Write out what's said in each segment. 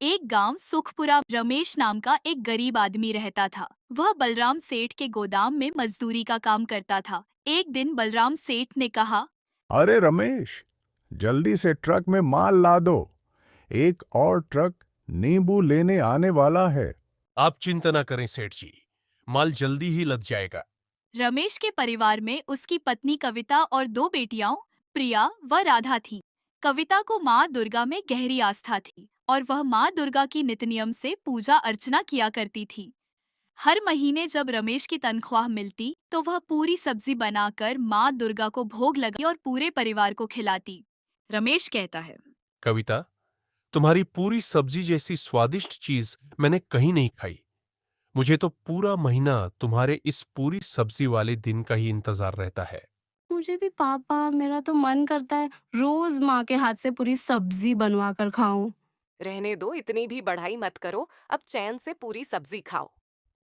एक गांव सुखपुरा रमेश नाम का एक गरीब आदमी रहता था। वह बलराम सेठ के गोदाम में मजदूरी का काम करता था। एक दिन बलराम सेठ ने कहा, अरे रमेश, जल्दी से ट्रक में माल ला दो। एक और ट्रक नींबू लेने आने वाला है। आप चिंता न करें सेठ जी, माल जल्दी ही लद जाएगा। रमेश के परिवार में उसकी पत्नी कविता और दो बेटियां प्रिया व राधा थीं। कविता को माँ दुर्गा में गहरी आस्था थी और वह माँ दुर्गा की नित्य नियम से पूजा अर्चना किया करती थी। हर महीने जब रमेश की तनख्वाह मिलती तो वह पूरी सब्जी बनाकर माँ दुर्गा को भोग लगाती और पूरे परिवार को खिलाती। रमेश कहता है, कविता, तुम्हारी पूरी सब्जी जैसी स्वादिष्ट चीज मैंने कहीं नहीं खाई। मुझे तो पूरा महीना तुम्हारे इस पूरी सब्जी वाले दिन का ही इंतजार रहता है। मुझे भी पापा, मेरा तो मन करता है रोज माँ के हाथ से पूरी सब्जी बनवा कर खाऊं। रहने दो, इतनी भी बढ़ाई मत करो। अब चैन से पूरी सब्जी खाओ।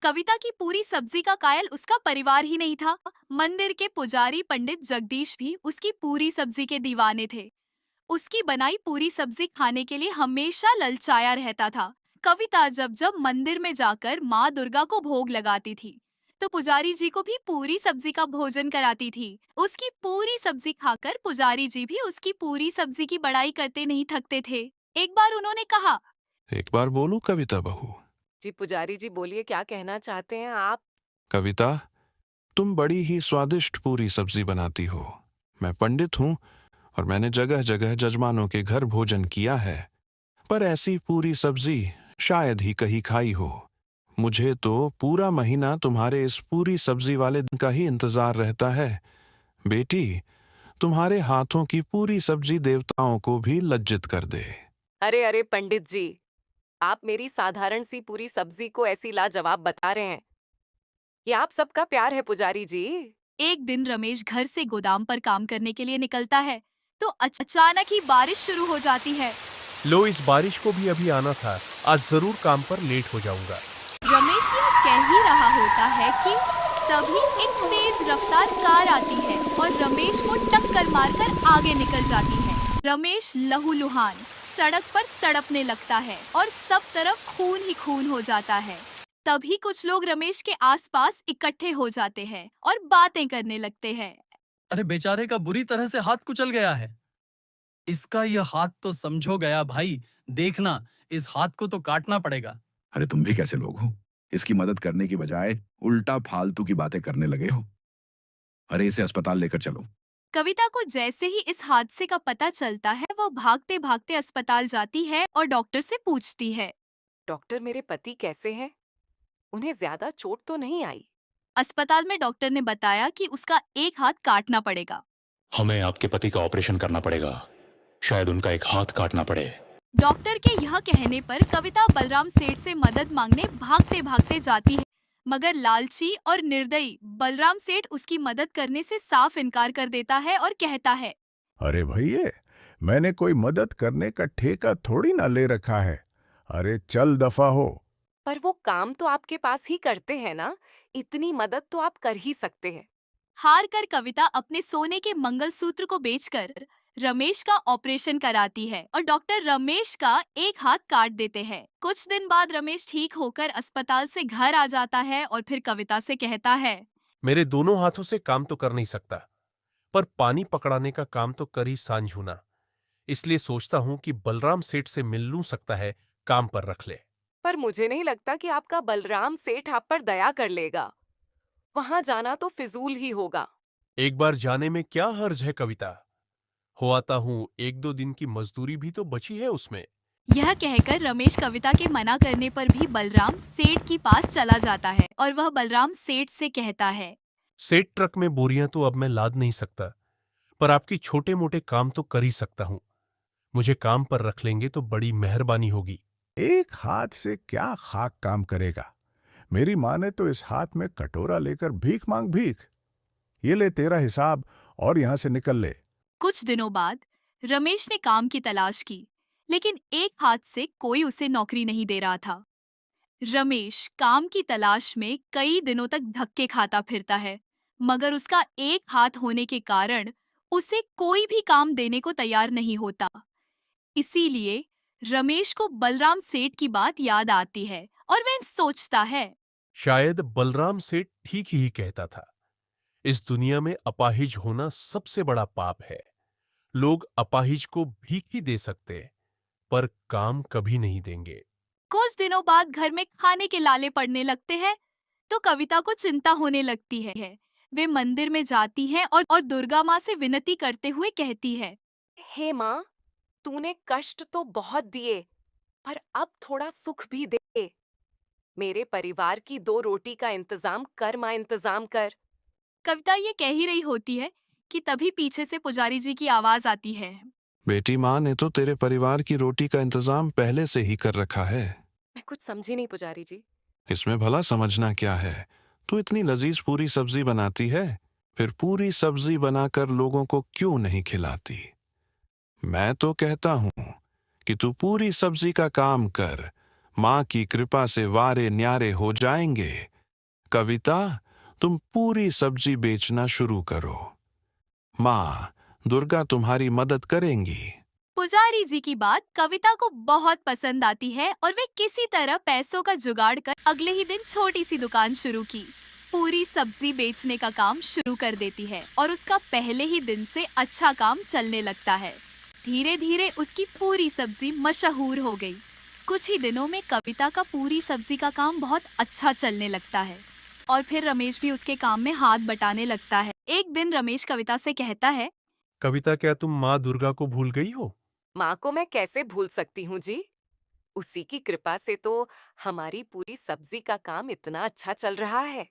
कविता की पूरी सब्जी का कायल उसका परिवार ही नहीं था। मंदिर के पुजारी पंडित जगदीश भी उसकी पूरी सब्जी के दीवाने थे। उसकी बनाई पूरी सब्जी खाने के लिए हमेशा ललचाया रहता था। कविता जब जब मंदिर में जाकर माँ दुर्गा को भोग लगाती थी तो पुजारी जी को भी पूरी सब्जी का भोजन कराती थी। उसकी पूरी सब्जी खाकर पुजारी जी भी उसकी पूरी सब्जी की बड़ाई करते नहीं थकते थे। एक बार उन्होंने कहा, एक बार बोलूं कविता बहू? जी पुजारी जी, बोलिए, क्या कहना चाहते हैं आप? कविता, तुम बड़ी ही स्वादिष्ट पूरी सब्जी बनाती हो। मैं पंडित हूँ और मैंने जगह जगह जजमानों के घर भोजन किया है, पर ऐसी पूरी सब्जी शायद ही कहीं खाई हो। मुझे तो पूरा महीना तुम्हारे इस पूरी सब्जी वाले दिन का ही इंतजार रहता है। बेटी, तुम्हारे हाथों की पूरी सब्जी देवताओं को भी लज्जित कर दे। अरे अरे पंडित जी, आप मेरी साधारण सी पूरी सब्जी को ऐसी लाजवाब बता रहे हैं। ये आप सबका प्यार है पुजारी जी। एक दिन रमेश घर से गोदाम पर काम करने के लिए निकलता है तो अचानक ही बारिश शुरू हो जाती है। लो, इस बारिश को भी अभी आना था। आज जरूर काम पर लेट हो जाऊंगा। रमेश यह कह ही रहा होता है कि तभी एक तेज रफ्तार कार आती है और रमेश को टक्कर मारकर आगे निकल जाती है। रमेश लहूलुहान सड़क पर तड़पने लगता है और सब तरफ खून ही खून हो जाता है। तभी कुछ लोग रमेश के आसपास इकट्ठे हो जाते हैं और बातें करने लगते हैं। अरे बेचारे का बुरी तरह से हाथ कुचल गया है। इसका यह हाथ तो समझो गया भाई। देखना, इस हाथ को तो काटना पड़ेगा। अरे तुम भी कैसे लोग हो? इसकी मदद करने की बजाय उल्टा फालतू की बातें करने लगे हो। अरे इसे अस्पताल लेकर चलो। कविता को जैसे ही इस हादसे का पता चलता है वह भागते भागते अस्पताल जाती है और डॉक्टर से पूछती है, डॉक्टर, मेरे पति कैसे हैं? उन्हें ज्यादा चोट तो नहीं आई? अस्पताल में डॉक्टर ने बताया कि उसका एक हाथ काटना पड़ेगा। हमें आपके पति का ऑपरेशन करना पड़ेगा। शायद उनका एक हाथ काटना पड़े। डॉक्टर के यह कहने पर कविता बलराम सेठ से मदद मांगने भागते भागते जाती है, मगर लालची और निर्दयी बलराम सेठ उसकी मदद करने से साफ इनकार कर देता है और कहता है, अरे भैये, मैंने कोई मदद करने का ठेका थोड़ी ना ले रखा है। अरे चल दफा हो। पर वो काम तो आपके पास ही करते हैं ना, इतनी मदद तो आप कर ही सकते हैं। हार कर कविता अपने सोने के मंगलसूत्र को बेचकर रमेश का ऑपरेशन कराती है और डॉक्टर रमेश का एक हाथ काट देते हैं। कुछ दिन बाद रमेश ठीक होकर अस्पताल से घर आ जाता है और फिर कविता से कहता है, मेरे दोनों हाथों से काम तो कर नहीं सकता, पर पानी पकड़ाने का काम तो कर ही सांझू ना। इसलिए सोचता हूं कि बलराम सेठ से मिल लूं, सकता है काम पर रख ले। पर मुझे नहीं लगता कि आपका बलराम सेठ आप पर दया कर लेगा। वहां जाना तो फिजूल ही होगा। एक बार जाने में क्या हर्ज है कविता? हो आता हूं, एक दो दिन की मजदूरी भी तो बची है उसमें। यह कहकर रमेश कविता के मना करने पर भी बलराम सेठ के पास चला जाता है और वह बलराम सेठ से कहता है, सेठ, ट्रक में बोरियां तो अब मैं लाद नहीं सकता, पर आपकी छोटे मोटे काम तो कर ही सकता हूं। मुझे काम पर रख लेंगे तो बड़ी मेहरबानी होगी। एक हाथ से क्या खाक काम करेगा? मेरी माँ ने तो इस हाथ में कटोरा लेकर भीख मांग भीख। ये ले तेरा हिसाब और यहाँ से निकल ले। कुछ दिनों बाद रमेश ने काम की तलाश की, लेकिन एक हाथ से कोई उसे नौकरी नहीं दे रहा था। रमेश काम की तलाश में कई दिनों तक धक्के खाता फिरता है, मगर उसका एक हाथ होने के कारण उसे कोई भी काम देने को तैयार नहीं होता। इसीलिए रमेश को बलराम सेठ की याद आती है और वह सोचता है, शायद बलराम सेठ ठीक ही कहता था। इस दुनिया में अपाहिज होना सबसे बड़ा पाप है। लोग अपाहिज को भीख ही दे सकते, पर काम कभी नहीं देंगे। कुछ दिनों बाद घर में खाने के लाले पड़ने लगते हैं तो कविता को चिंता होने लगती है। वे मंदिर में जाती है और दुर्गा माँ से विनती करते हुए कहती है, हे माँ, तूने कष्ट तो बहुत दिए, पर अब थोड़ा सुख भी दे। मेरे परिवार की 2 रोटी का इंतजाम कर माँ, इंतजाम कर। कविता ये कह ही रही होती है कि तभी पीछे से पुजारी जी की आवाज आती है। बेटी, माँ ने तो तेरे परिवार की रोटी का इंतजाम पहले से ही कर रखा है। मैं कुछ समझी नहीं पुजारी जी। इसमें भला समझना क्या है? तू इतनी लजीज पूरी सब्जी बनाती है, फिर पूरी सब्जी बनाकर लोगों को क्यों नहीं खिलाती? मैं तो कहता हूं कि तू पूरी सब्जी का काम कर, माँ की कृपा से वारे न्यारे हो जाएंगे। कविता, तुम पूरी सब्जी बेचना शुरू करो। माँ दुर्गा तुम्हारी मदद करेंगी। पुजारी जी की बात कविता को बहुत पसंद आती है और वे किसी तरह पैसों का जुगाड़ कर अगले ही दिन छोटी सी दुकान शुरू की। पूरी सब्जी बेचने का काम शुरू कर देती है और उसका पहले ही दिन से अच्छा काम चलने लगता है। धीरे धीरे उसकी पूरी सब्जी मशहूर हो गई। कुछ ही दिनों में कविता का पूरी सब्जी का काम बहुत अच्छा चलने लगता है और फिर रमेश भी उसके काम में हाथ बटाने लगता है। एक दिन रमेश कविता से कहता है, कविता, क्या तुम माँ दुर्गा को भूल गई हो? माँ को मैं कैसे भूल सकती हूँ जी? उसी की कृपा से तो हमारी पूरी सब्जी का काम इतना अच्छा चल रहा है।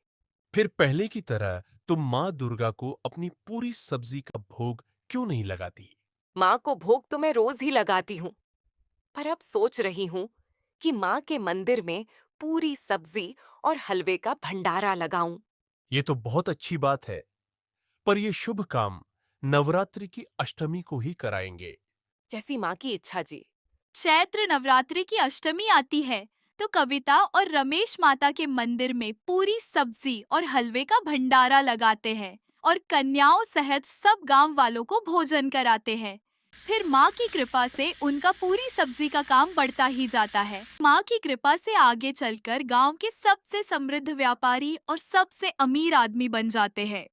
फिर पहले की तरह तुम माँ दुर्गा को अपनी पूरी सब्जी का भोग क्यों नहीं लगाती? माँ को भोग तो मैं रोज ही लगाती हूँ, पर अब सोच रही हूँ कि माँ के मंदिर में पूरी सब्जी और हलवे का भंडारा लगाऊं। ये तो बहुत अच्छी बात है, पर ये शुभ काम नवरात्रि की अष्टमी को ही कराएंगे। जैसी माँ की इच्छा जी। चैत्र नवरात्रि की अष्टमी आती है तो कविता और रमेश माता के मंदिर में पूरी सब्जी और हलवे का भंडारा लगाते हैं और कन्याओं सहित सब गांव वालों को भोजन कराते हैं। फिर माँ की कृपा से उनका पूरी सब्जी का काम बढ़ता ही जाता है। माँ की कृपा से आगे चलकर गांव के सबसे समृद्ध व्यापारी और सबसे अमीर आदमी बन जाते हैं।